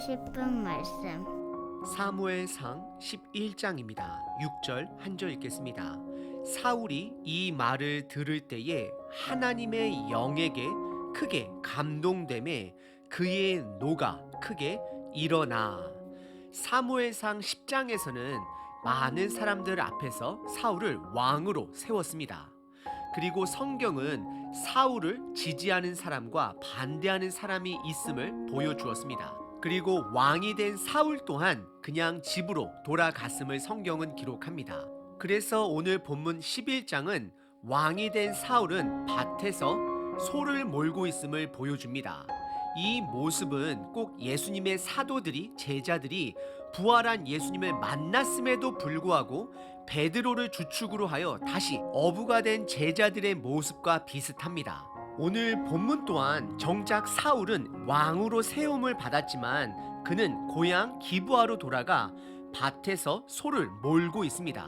싶은 말씀. 사무엘상 11장입니다. 6절 한 절 읽겠습니다. 사울이 이 말을 들을 때에 하나님의 영에게 크게 감동됨에 그의 노가 크게 일어나. 사무엘상 10장에서는 많은 사람들 앞에서 사울을 왕으로 세웠습니다. 그리고 성경은 사울을 지지하는 사람과 반대하는 사람이 있음을 보여주었습니다. 그리고 왕이 된 사울 또한 그냥 집으로 돌아갔음을 성경은 기록합니다. 그래서 오늘 본문 11장은 왕이 된 사울은 밭에서 소를 몰고 있음을 보여줍니다. 이 모습은 꼭 예수님의 사도들이, 제자들이 부활한 예수님을 만났음에도 불구하고 베드로를 주축으로 하여 다시 어부가 된 제자들의 모습과 비슷합니다. 오늘 본문 또한 정작 사울은 왕으로 세움을 받았지만 그는 고향 기브아로 돌아가 밭에서 소를 몰고 있습니다.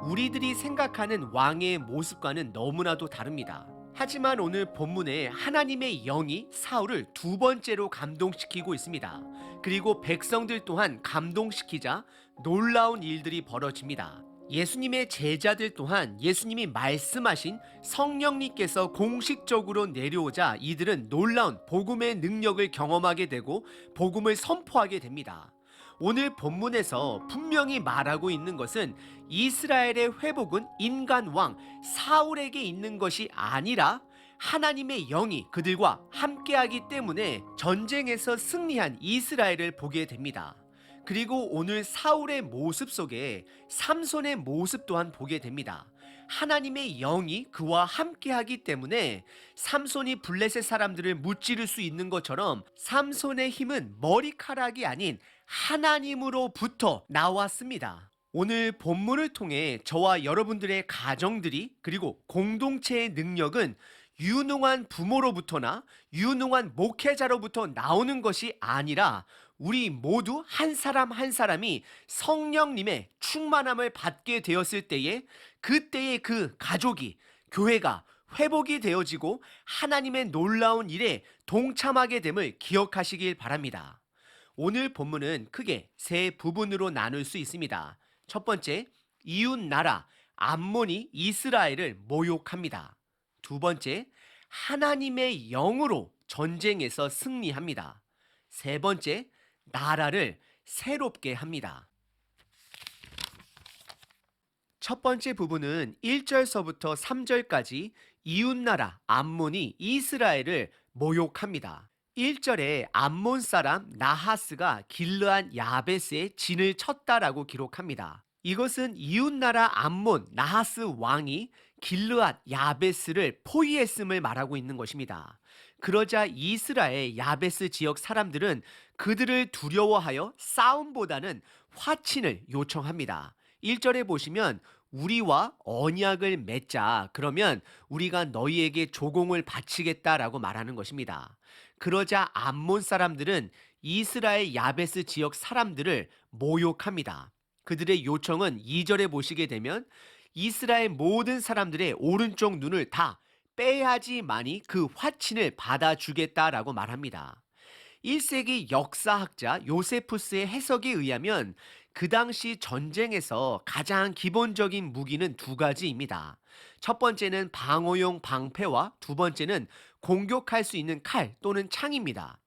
우리들이 생각하는 왕의 모습과는 너무나도 다릅니다. 하지만 오늘 본문에 하나님의 영이 사울을 두 번째로 감동시키고 있습니다. 그리고 백성들 또한 감동시키자 놀라운 일들이 벌어집니다. 예수님의 제자들 또한 예수님이 말씀하신 성령님께서 공식적으로 내려오자 이들은 놀라운 복음의 능력을 경험하게 되고 복음을 선포하게 됩니다. 오늘 본문에서 분명히 말하고 있는 것은 이스라엘의 회복은 인간 왕 사울에게 있는 것이 아니라 하나님의 영이 그들과 함께하기 때문에 전쟁에서 승리한 이스라엘을 보게 됩니다. 그리고 오늘 사울의 모습 속에 삼손의 모습 또한 보게 됩니다. 하나님의 영이 그와 함께하기 때문에 삼손이 블레셋 사람들을 무찌를 수 있는 것처럼 삼손의 힘은 머리카락이 아닌 하나님으로부터 나왔습니다. 오늘 본문을 통해 저와 여러분들의 가정들이 그리고 공동체의 능력은 유능한 부모로부터나 유능한 목회자로부터 나오는 것이 아니라 우리 모두 한 사람 한 사람이 성령님의 충만함을 받게 되었을 때에 그때의 그 가족이 교회가 회복이 되어지고 하나님의 놀라운 일에 동참하게 됨을 기억하시길 바랍니다. 오늘 본문은 크게 세 부분으로 나눌 수 있습니다. 첫 번째, 이웃 나라 암몬이 이스라엘을 모욕합니다. 두 번째, 하나님의 영으로 전쟁에서 승리합니다. 세 번째, 나라를 새롭게 합니다. 첫 번째 부분은 1절서부터 3절까지 이웃나라 암몬이 이스라엘을 모욕합니다. 1절에 암몬 사람 나하스가 길르한 야베스에 진을 쳤다라고 기록합니다. 이것은 이웃나라 암몬 나하스 왕이 길르앗 야베스를 포위했음을 말하고 있는 것입니다. 그러자 이스라엘 야베스 지역 사람들은 그들을 두려워하여 싸움보다는 화친을 요청합니다. 1절에 보시면 우리와 언약을 맺자. 그러면 우리가 너희에게 조공을 바치겠다라고 말하는 것입니다. 그러자 암몬 사람들은 이스라엘 야베스 지역 사람들을 모욕합니다. 그들의 요청은 2절에 보시게 되면 이스라엘 모든 사람들의 오른쪽 눈을 다 빼야지만이 그 화친을 받아주겠다라고 말합니다. 1세기 역사학자 요세푸스의 해석에 의하면 그 당시 전쟁에서 가장 기본적인 무기는 두 가지입니다. 첫 번째는 방어용 방패와 두 번째는 공격할 수 있는 칼 또는 창입니다.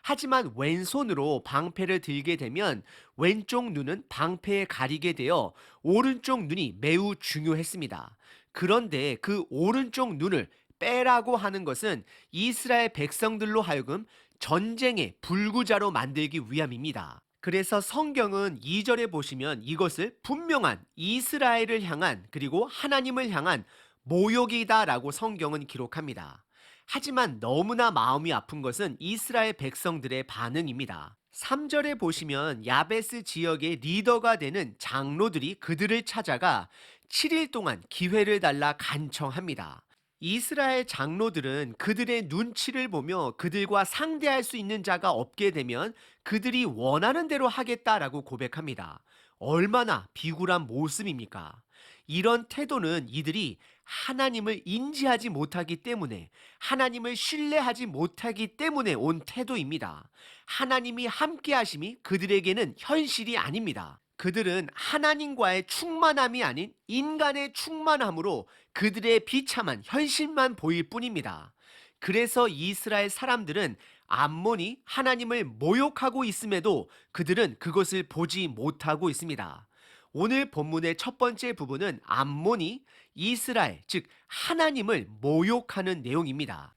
하지만 왼손으로 방패를 들게 되면 왼쪽 눈은 방패에 가리게 되어 오른쪽 눈이 매우 중요했습니다. 그런데 그 오른쪽 눈을 빼라고 하는 것은 이스라엘 백성들로 하여금 전쟁의 불구자로 만들기 위함입니다. 그래서 성경은 2절에 보시면 이것을 분명한 이스라엘을 향한 그리고 하나님을 향한 모욕이다라고 성경은 기록합니다. 하지만 너무나 마음이 아픈 것은 이스라엘 백성들의 반응입니다. 3절에 보시면 야베스 지역의 리더가 되는 장로들이 그들을 찾아가 7일 동안 기회를 달라 간청합니다. 이스라엘 장로들은 그들의 눈치를 보며 그들과 상대할 수 있는 자가 없게 되면 그들이 원하는 대로 하겠다라고 고백합니다. 얼마나 비굴한 모습입니까? 이런 태도는 이들이 하나님을 인지하지 못하기 때문에, 하나님을 신뢰하지 못하기 때문에 온 태도입니다. 하나님이 함께 하심이 그들에게는 현실이 아닙니다. 그들은 하나님과의 충만함이 아닌 인간의 충만함으로 그들의 비참한 현실만 보일 뿐입니다. 그래서 이스라엘 사람들은 암몬이 하나님을 모욕하고 있음에도 그들은 그것을 보지 못하고 있습니다. 오늘 본문의 첫 번째 부분은 암몬이 이스라엘, 즉 하나님을 모욕하는 내용입니다.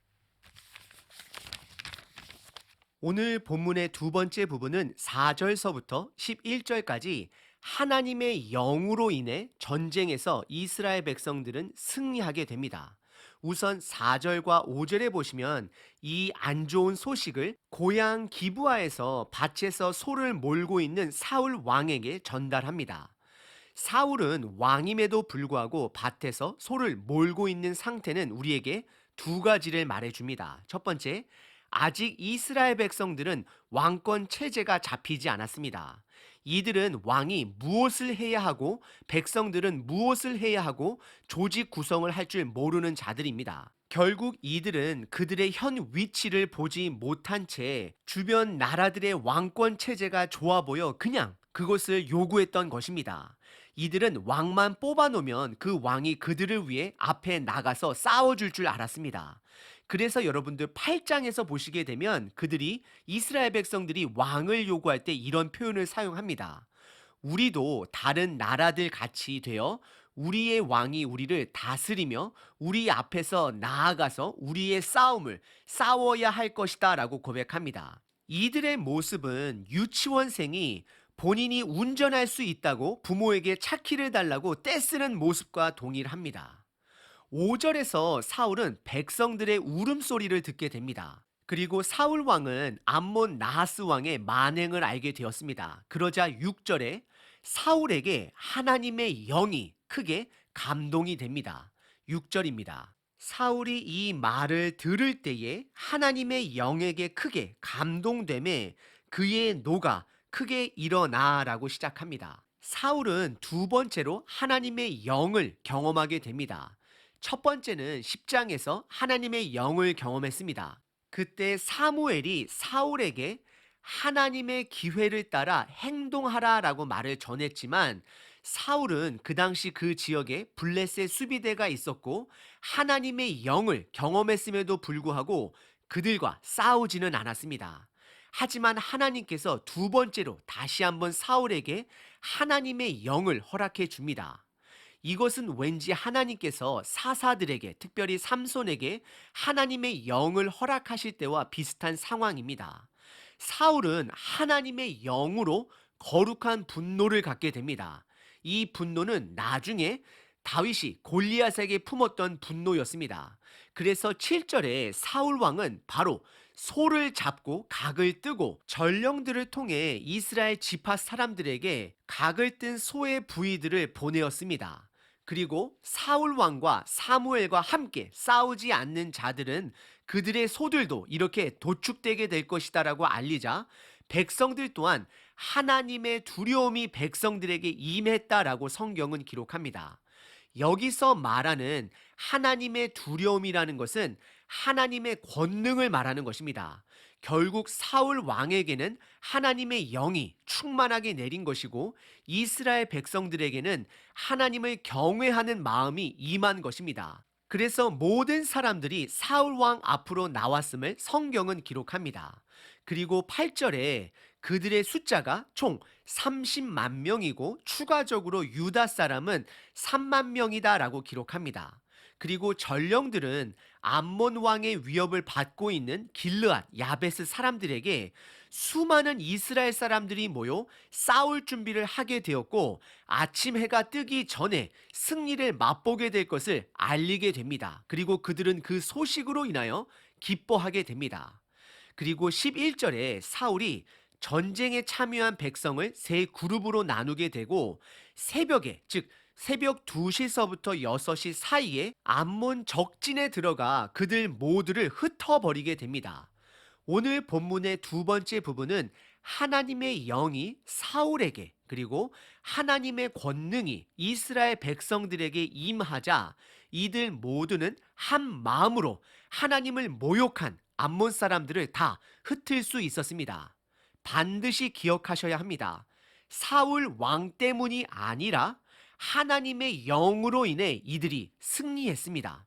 오늘 본문의 두 번째 부분은 4절서부터 11절까지 하나님의 영으로 인해 전쟁에서 이스라엘 백성들은 승리하게 됩니다. 우선 4절과 5절에 보시면 이 안 좋은 소식을 고향 기브아에서 밭에서 소를 몰고 있는 사울 왕에게 전달합니다. 사울은 왕임에도 불구하고 밭에서 소를 몰고 있는 상태는 우리에게 두 가지를 말해줍니다. 첫 번째, 아직 이스라엘 백성들은 왕권 체제가 잡히지 않았습니다. 이들은 왕이 무엇을 해야 하고 백성들은 무엇을 해야 하고 조직 구성을 할 줄 모르는 자들입니다. 결국 이들은 그들의 현 위치를 보지 못한 채 주변 나라들의 왕권 체제가 좋아 보여 그냥 그것을 요구했던 것입니다. 이들은 왕만 뽑아놓으면 그 왕이 그들을 위해 앞에 나가서 싸워줄 줄 알았습니다. 그래서 여러분들 8장에서 보시게 되면 그들이 이스라엘 백성들이 왕을 요구할 때 이런 표현을 사용합니다. 우리도 다른 나라들 같이 되어 우리의 왕이 우리를 다스리며 우리 앞에서 나아가서 우리의 싸움을 싸워야 할 것이다 라고 고백합니다. 이들의 모습은 유치원생이 본인이 운전할 수 있다고 부모에게 차키를 달라고 떼쓰는 모습과 동일합니다. 5절에서 사울은 백성들의 울음소리를 듣게 됩니다. 그리고 사울 왕은 암몬 나하스 왕의 만행을 알게 되었습니다. 그러자 6절에 사울에게 하나님의 영이 크게 감동이 됩니다. 6절입니다. 사울이 이 말을 들을 때에 하나님의 영에게 크게 감동됨에 그의 노가 크게 일어나라고 시작합니다. 사울은 두 번째로 하나님의 영을 경험하게 됩니다. 첫 번째는 10장에서 하나님의 영을 경험했습니다. 그때 사무엘이 사울에게 하나님의 기회를 따라 행동하라 라고 말을 전했지만 사울은 그 당시 그 지역에 블레셋 수비대가 있었고 하나님의 영을 경험했음에도 불구하고 그들과 싸우지는 않았습니다. 하지만 하나님께서 두 번째로 다시 한번 사울에게 하나님의 영을 허락해 줍니다. 이것은 왠지 하나님께서 사사들에게, 특별히 삼손에게 하나님의 영을 허락하실 때와 비슷한 상황입니다. 사울은 하나님의 영으로 거룩한 분노를 갖게 됩니다. 이 분노는 나중에 다윗이 골리앗에게 품었던 분노였습니다. 그래서 7절에 사울 왕은 바로 소를 잡고 각을 뜨고 전령들을 통해 이스라엘 지파 사람들에게 각을 뜬 소의 부위들을 보내었습니다. 그리고 사울 왕과 사무엘과 함께 싸우지 않는 자들은 그들의 소들도 이렇게 도축되게 될 것이다라고 알리자 백성들 또한 하나님의 두려움이 백성들에게 임했다라고 성경은 기록합니다. 여기서 말하는 하나님의 두려움이라는 것은 하나님의 권능을 말하는 것입니다. 결국 사울 왕에게는 하나님의 영이 충만하게 내린 것이고 이스라엘 백성들에게는 하나님을 경외하는 마음이 임한 것입니다. 그래서 모든 사람들이 사울 왕 앞으로 나왔음을 성경은 기록합니다. 그리고 8절에 그들의 숫자가 총 30만 명이고 추가적으로 유다 사람은 3만 명이다 라고 기록합니다. 그리고 전령들은 암몬 왕의 위협을 받고 있는 길르앗, 야베스 사람들에게 수많은 이스라엘 사람들이 모여 싸울 준비를 하게 되었고 아침 해가 뜨기 전에 승리를 맛보게 될 것을 알리게 됩니다. 그리고 그들은 그 소식으로 인하여 기뻐하게 됩니다. 그리고 11절에 사울이 전쟁에 참여한 백성을 세 그룹으로 나누게 되고 새벽에, 즉 새벽 2시서부터 6시 사이에 암몬 적진에 들어가 그들 모두를 흩어버리게 됩니다. 오늘 본문의 두 번째 부분은 하나님의 영이 사울에게 그리고 하나님의 권능이 이스라엘 백성들에게 임하자 이들 모두는 한 마음으로 하나님을 모욕한 암몬 사람들을 다 흩을 수 있었습니다. 반드시 기억하셔야 합니다. 사울 왕 때문이 아니라 하나님의 영으로 인해 이들이 승리했습니다.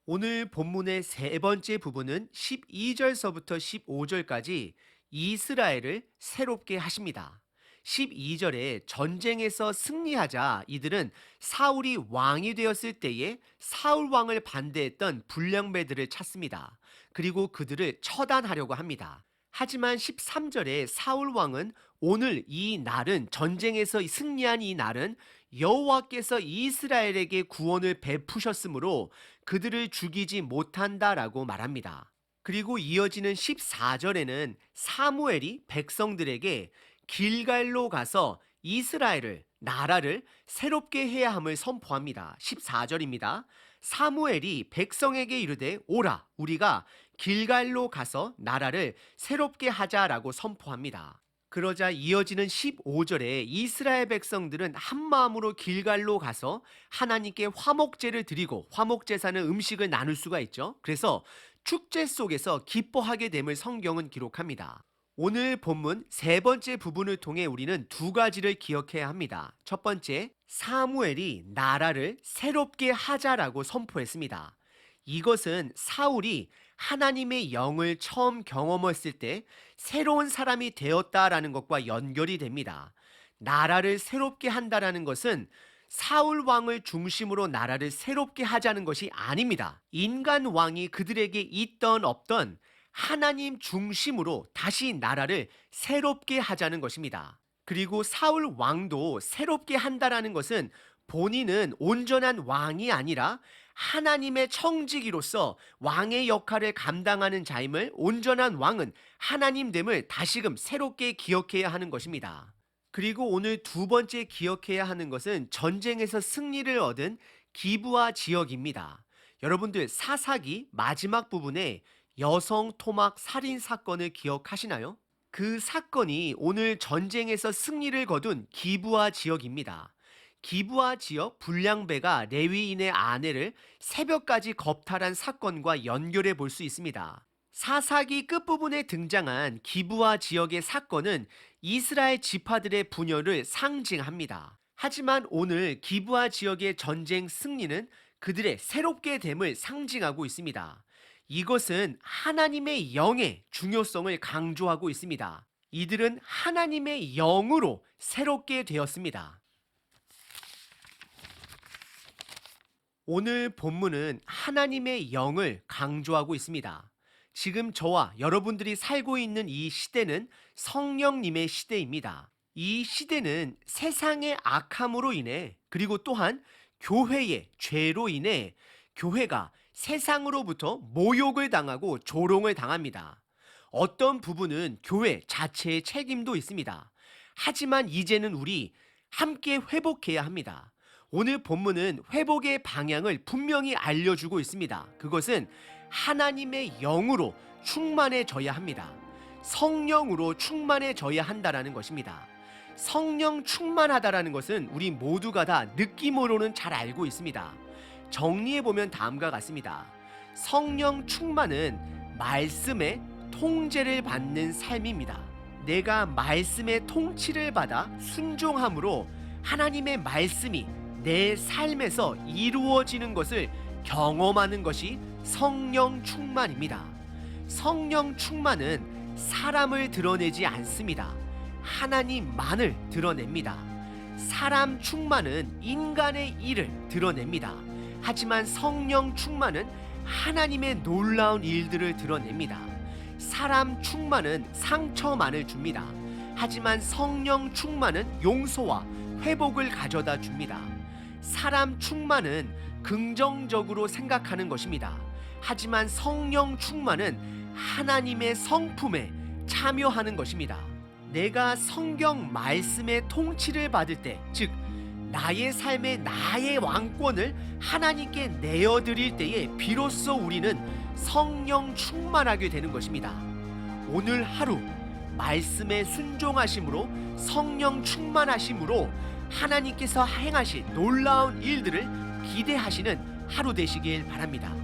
오늘 본문의 세 번째 부분은 12절서부터 15절까지 이스라엘을 새롭게 하십니다. 12절에 전쟁에서 승리하자 이들은 사울이 왕이 되었을 때에 사울 왕을 반대했던 불량배들을 찾습니다. 그리고 그들을 처단하려고 합니다. 하지만 13절에 사울 왕은 오늘 이 날은 전쟁에서 승리한 이 날은 여호와께서 이스라엘에게 구원을 베푸셨으므로 그들을 죽이지 못한다라고 말합니다. 그리고 이어지는 14절에는 사무엘이 백성들에게 길갈로 가서 이스라엘을 나라를 새롭게 해야 함을 선포합니다. 14절입니다. 사무엘이 백성에게 이르되 오라 우리가 길갈로 가서 나라를 새롭게 하자라고 선포합니다. 그러자 이어지는 15절에 이스라엘 백성들은 한 마음으로 길갈로 가서 하나님께 화목제를 드리고 화목제사는 음식을 나눌 수가 있죠. 그래서 축제 속에서 기뻐하게 됨을 성경은 기록합니다. 오늘 본문 세 번째 부분을 통해 우리는 두 가지를 기억해야 합니다. 첫 번째, 사무엘이 나라를 새롭게 하자라고 선포했습니다. 이것은 사울이 하나님의 영을 처음 경험했을 때 새로운 사람이 되었다라는 것과 연결이 됩니다. 나라를 새롭게 한다라는 것은 사울 왕을 중심으로 나라를 새롭게 하자는 것이 아닙니다. 인간 왕이 그들에게 있던 없던 하나님 중심으로 다시 나라를 새롭게 하자는 것입니다. 그리고 사울 왕도 새롭게 한다라는 것은 본인은 온전한 왕이 아니라 하나님의 청지기로서 왕의 역할을 감당하는 자임을 온전한 왕은 하나님됨을 다시금 새롭게 기억해야 하는 것입니다. 그리고 오늘 두 번째 기억해야 하는 것은 전쟁에서 승리를 얻은 기브아 지역입니다. 여러분들 사사기 마지막 부분에 여성 토막 살인 사건을 기억하시나요? 그 사건이 오늘 전쟁에서 승리를 거둔 기브아 지역입니다. 기브아 지역 불량배가 레위인의 아내를 새벽까지 겁탈한 사건과 연결해 볼 수 있습니다. 사사기 끝부분에 등장한 기브아 지역의 사건은 이스라엘 지파들의 분열을 상징합니다. 하지만 오늘 기브아 지역의 전쟁 승리는 그들의 새롭게 됨을 상징하고 있습니다. 이것은 하나님의 영의 중요성을 강조하고 있습니다. 이들은 하나님의 영으로 새롭게 되었습니다. 오늘 본문은 하나님의 영을 강조하고 있습니다. 지금 저와 여러분들이 살고 있는 이 시대는 성령님의 시대입니다. 이 시대는 세상의 악함으로 인해 그리고 또한 교회의 죄로 인해 교회가 세상으로부터 모욕을 당하고 조롱을 당합니다. 어떤 부분은 교회 자체의 책임도 있습니다. 하지만 이제는 우리 함께 회복해야 합니다. 오늘 본문은 회복의 방향을 분명히 알려주고 있습니다. 그것은 하나님의 영으로 충만해져야 합니다. 성령으로 충만해져야 한다라는 것입니다. 성령 충만하다라는 것은 우리 모두가 다 느낌으로는 잘 알고 있습니다. 정리해보면 다음과 같습니다. 성령 충만은 말씀의 통제를 받는 삶입니다. 내가 말씀의 통치를 받아 순종함으로 하나님의 말씀이 내 삶에서 이루어지는 것을 경험하는 것이 성령 충만입니다. 성령 충만은 사람을 드러내지 않습니다. 하나님만을 드러냅니다. 사람 충만은 인간의 일을 드러냅니다. 하지만 성령 충만은 하나님의 놀라운 일들을 드러냅니다. 사람 충만은 상처만을 줍니다. 하지만 성령 충만은 용서와 회복을 가져다 줍니다. 사람 충만은 긍정적으로 생각하는 것입니다. 하지만 성령 충만은 하나님의 성품에 참여하는 것입니다. 내가 성경 말씀의 통치를 받을 때, 즉 나의 삶에 나의 왕권을 하나님께 내어드릴 때에 비로소 우리는 성령 충만하게 되는 것입니다. 오늘 하루 말씀에 순종하심으로 성령 충만하심으로 하나님께서 행하실 놀라운 일들을 기대하시는 하루 되시길 바랍니다.